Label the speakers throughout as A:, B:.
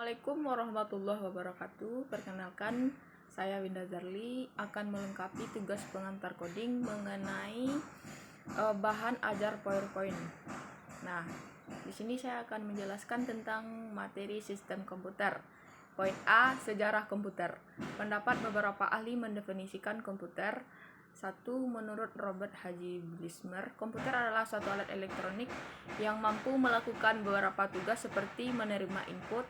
A: Assalamualaikum warahmatullahi wabarakatuh. Perkenalkan, saya Winda Zarli akan melengkapi tugas pengantar coding mengenai bahan ajar PowerPoint. Nah, di sini saya akan menjelaskan tentang materi sistem komputer. Poin A, sejarah komputer. Pendapat beberapa ahli mendefinisikan komputer. 1. Menurut Robert Haji Blismer, komputer adalah suatu alat elektronik yang mampu melakukan beberapa tugas seperti menerima input,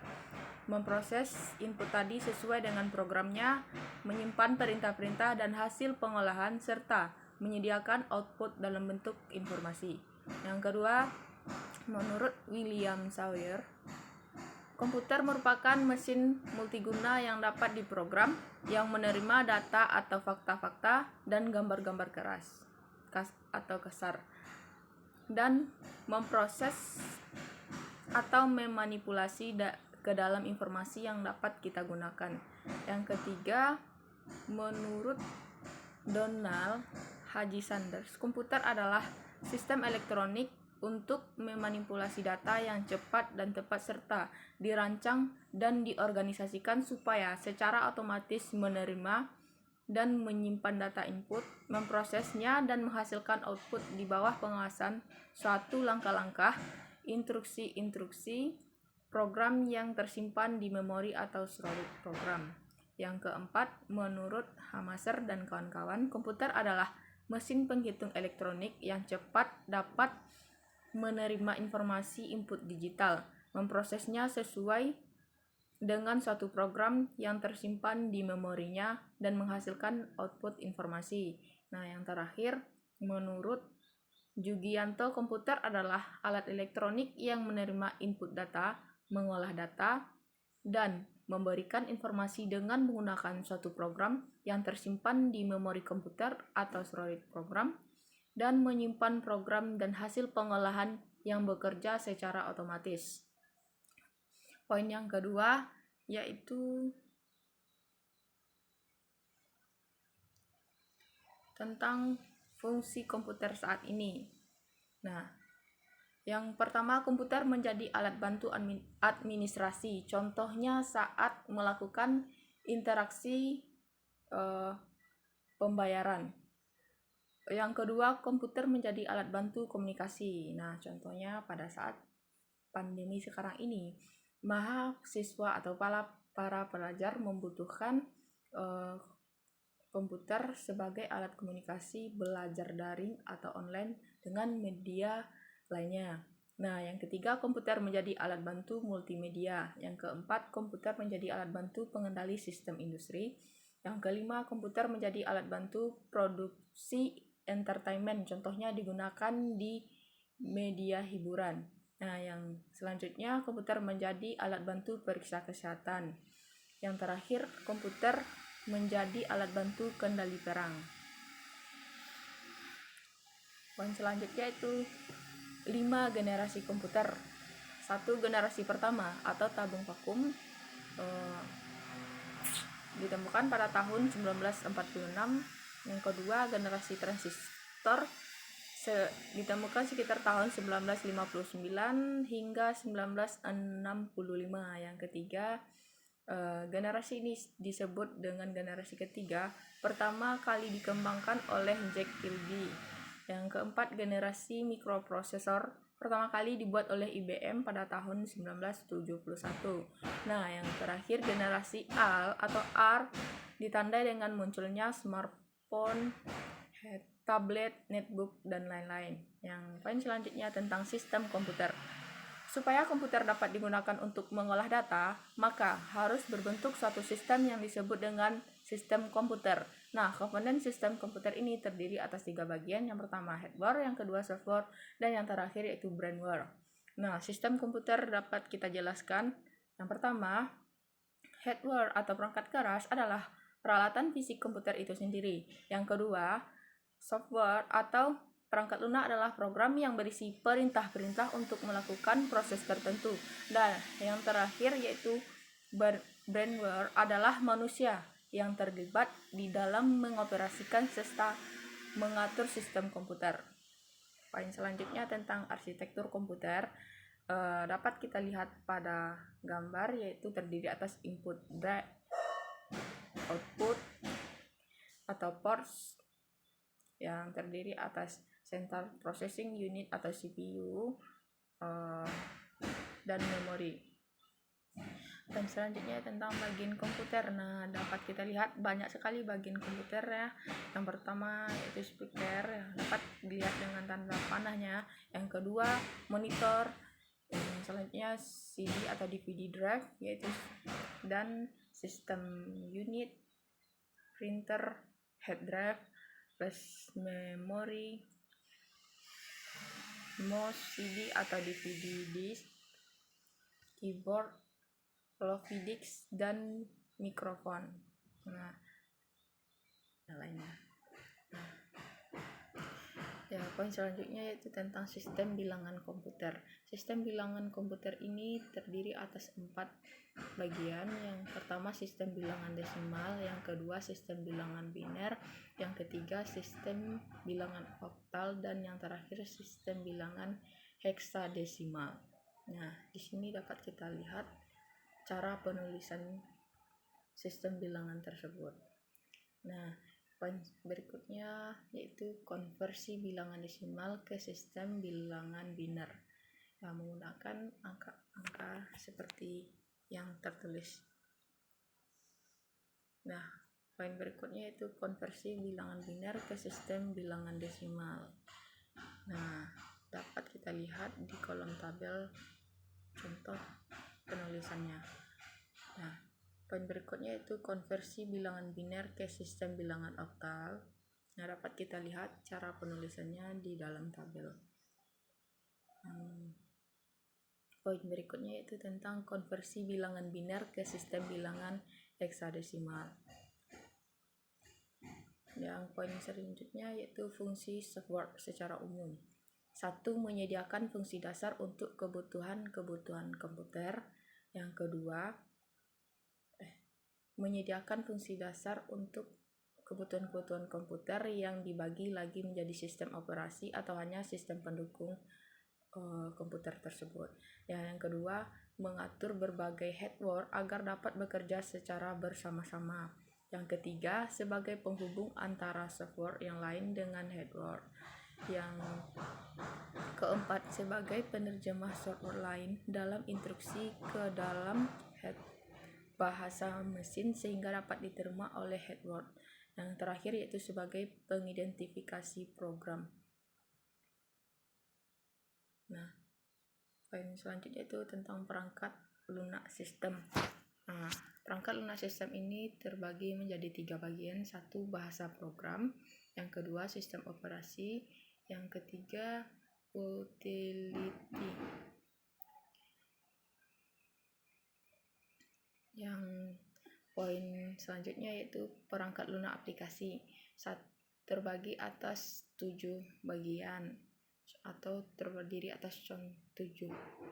A: memproses input tadi sesuai dengan programnya, menyimpan perintah-perintah dan hasil pengolahan, serta menyediakan output dalam bentuk informasi. Yang kedua, menurut William Sawyer, komputer merupakan mesin multiguna yang dapat diprogram, yang menerima data atau fakta-fakta dan gambar-gambar keras atau kasar, dan memproses atau memanipulasi ke dalam informasi yang dapat kita gunakan. Yang ketiga, menurut Donald Haji Sanders, komputer adalah sistem elektronik untuk memanipulasi data yang cepat dan tepat serta dirancang dan diorganisasikan supaya secara otomatis menerima dan menyimpan data input, memprosesnya dan menghasilkan output di bawah pengawasan suatu langkah-langkah, instruksi-instruksi, program yang tersimpan di memori atau storage program. Yang keempat, menurut Hamaser dan kawan-kawan, komputer adalah mesin penghitung elektronik yang cepat dapat menerima informasi input digital, memprosesnya sesuai dengan suatu program yang tersimpan di memorinya dan menghasilkan output informasi. Nah, yang terakhir, menurut Jugianto, komputer adalah alat elektronik yang menerima input data, mengolah data, dan memberikan informasi dengan menggunakan suatu program yang tersimpan di memori komputer atau storage program, dan menyimpan program dan hasil pengolahan yang bekerja secara otomatis. Poin yang kedua yaitu tentang fungsi komputer saat ini. Nah, yang pertama, komputer menjadi alat bantu administrasi. Contohnya saat melakukan interaksi pembayaran. Yang kedua, komputer menjadi alat bantu komunikasi. Nah, contohnya pada saat pandemi sekarang ini, mahasiswa atau para pelajar membutuhkan komputer sebagai alat komunikasi belajar daring atau online dengan media lainnya. Nah, yang ketiga, komputer menjadi alat bantu multimedia. Yang keempat, komputer menjadi alat bantu pengendali sistem industri. Yang kelima, komputer menjadi alat bantu produksi entertainment, contohnya digunakan di media hiburan. Nah, yang selanjutnya, komputer menjadi alat bantu periksa kesehatan. Yang terakhir, komputer menjadi alat bantu kendali perang. Poin selanjutnya itu 5 generasi komputer. 1. Generasi pertama atau tabung vakum ditemukan pada tahun 1946. Yang kedua, generasi transistor ditemukan sekitar tahun 1959 hingga 1965. Yang ketiga, generasi ini disebut dengan generasi ketiga, pertama kali dikembangkan oleh Jack Kilby. Yang keempat, generasi mikroprosesor pertama kali dibuat oleh IBM pada tahun 1971. Nah, yang terakhir, generasi AL atau R ditandai dengan munculnya smartphone, tablet, netbook, dan lain-lain. Yang poin selanjutnya tentang sistem komputer. Supaya komputer dapat digunakan untuk mengolah data, maka harus berbentuk suatu sistem yang disebut dengan sistem komputer. Nah, komponen sistem komputer ini terdiri atas 3 bagian. Yang pertama hardware, yang kedua software, dan yang terakhir yaitu brainware. Nah, sistem komputer dapat kita jelaskan. Yang pertama, hardware atau perangkat keras adalah peralatan fisik komputer itu sendiri. Yang kedua, software atau perangkat lunak adalah program yang berisi perintah-perintah untuk melakukan proses tertentu. Dan yang terakhir yaitu brainware adalah manusia yang terlibat di dalam mengoperasikan serta mengatur sistem komputer. Poin selanjutnya tentang arsitektur komputer. dapat kita lihat pada gambar, yaitu terdiri atas input drive, output atau ports yang terdiri atas central processing unit atau CPU dan memori. Dan selanjutnya tentang bagian komputer. Nah, dapat kita lihat banyak sekali bagian komputer ya. Yang pertama yaitu speaker, ya, dapat dilihat dengan tanda panahnya. Yang kedua monitor. Yang selanjutnya CD atau DVD drive, yaitu dan sistem unit, printer, head drive, flash memory, mouse, CD atau DVD disk, keyboard, floppy disk, dan mikrofon. Nah, yang lainnya. Ya, poin selanjutnya yaitu tentang sistem bilangan komputer. Sistem bilangan komputer ini terdiri atas 4 bagian. Yang pertama sistem bilangan desimal, yang kedua sistem bilangan biner, yang ketiga sistem bilangan oktal, dan yang terakhir sistem bilangan heksadesimal. Nah, di sini dapat kita lihat cara penulisan sistem bilangan tersebut. Nah, poin berikutnya yaitu konversi bilangan desimal ke sistem bilangan biner yang menggunakan angka-angka seperti yang tertulis. Nah, poin berikutnya yaitu konversi bilangan biner ke sistem bilangan desimal. Nah, dapat kita lihat di kolom tabel contoh penulisannya. Nah, poin berikutnya yaitu konversi bilangan biner ke sistem bilangan oktal. Nah, dapat kita lihat cara penulisannya di dalam tabel. Poin berikutnya yaitu tentang konversi bilangan biner ke sistem bilangan heksadesimal. Yang poin selanjutnya yaitu fungsi software secara umum. 1. Menyediakan fungsi dasar untuk kebutuhan komputer. Yang kedua, menyediakan fungsi dasar untuk kebutuhan komputer yang dibagi lagi menjadi sistem operasi atau hanya sistem pendukung komputer tersebut. Yang kedua, mengatur berbagai hardware agar dapat bekerja secara bersama-sama. Yang ketiga, sebagai penghubung antara software yang lain dengan hardware. Yang keempat, sebagai penerjemah software lain dalam instruksi ke dalam bahasa mesin sehingga dapat diterima oleh hardware. Yang terakhir yaitu sebagai pengidentifikasi program. Nah, poin selanjutnya itu tentang perangkat lunak sistem. Nah, perangkat lunak sistem ini terbagi menjadi 3 bagian. 1. Bahasa program, yang kedua sistem operasi, yang ketiga utility. Yang poin selanjutnya yaitu perangkat lunak aplikasi. Terbagi atas 7 bagian atau terdiri atas 7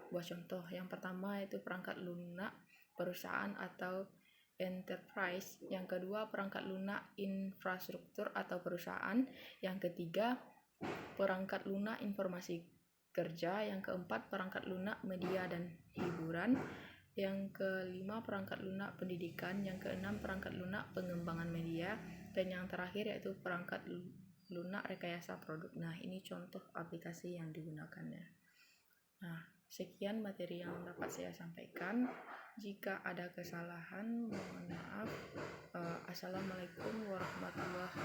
A: buah contoh. Yang pertama yaitu perangkat lunak perusahaan atau enterprise. Yang kedua, perangkat lunak infrastruktur atau perusahaan. Yang ketiga, perangkat lunak informasi kerja. Yang keempat, perangkat lunak media dan hiburan. Yang kelima, perangkat lunak pendidikan. Yang keenam, perangkat lunak pengembangan media. Dan yang terakhir yaitu perangkat lunak rekayasa produk. Nah, ini contoh aplikasi yang digunakannya. Nah, sekian materi yang dapat saya sampaikan. Jika ada kesalahan, mohon maaf. Assalamualaikum warahmatullahi